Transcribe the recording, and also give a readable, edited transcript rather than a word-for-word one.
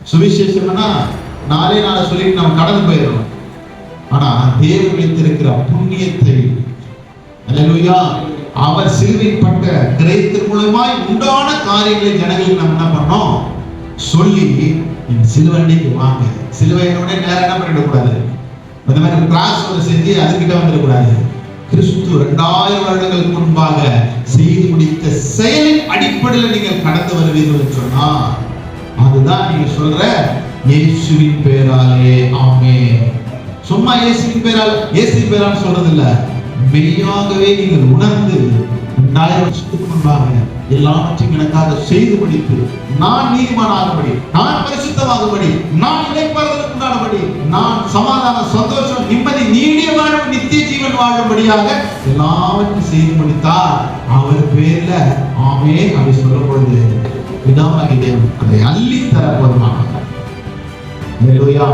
சுவிசேஷம்னா நாளே நாளை சொல்லிட்டு நம்ம கடந்து போயிடணும். ஆனா தேவன் வைத்திருக்கிற புண்ணியத்தை, அல்லேலூயா, அவர் சிலுவைப்பட்ட கிரயத்தின் மூலமாய் உண்டான காரியங்களை ஜனங்களுக்கு நம்ம என்ன பண்ணோம் சொல்லி, சிலுவண்டிக்கு வாங்க. சிலுவையோட நேரம் என்ன பண்ணிடக்கூடாது, அந்த மாதிரி கிளாஸ் ஒரு செஞ்சு அதுக்கிட்ட வந்துடக்கூடாது. கிறிஸ்து 2000 வருடங்களுக்கு முன்பாக செய்து முடித்த செயலின் அடிப்படையில் நீங்கள் கடந்து வருவீர்கள் சொன்னா, அதுதான் நீங்க சொல்ற இயேசுவின் பெயராலே ஆமென். சும்மா இயேசுவின் பேரால் சொல்றது இல்ல, மெய்யாகவே நீங்கள் உணர்ந்து 2000 வருஷத்துக்கு முன்பாக எல்லாவற்றையும் எனக்காக செய்து முடித்து, நான் நீதிமானாகும்படி, நான் பரிசுத்தமாகும்படி, நான் இளைப்பாறுதலுக்கு உண்டானபடி, நான் சமாதான சந்தோஷம் நிம்மதி நீடிய வாழ்வு நித்திய ஜீவன் வாழும்படியாக எல்லாவற்றையும் செய்து முடித்தார். அவர் பேர்ல ஆமென் அப்படி சொல்லும் பொழுது பிதாவாகிய தேவன் அதை அள்ளி தர போதுமானார். அல்லேலூயா.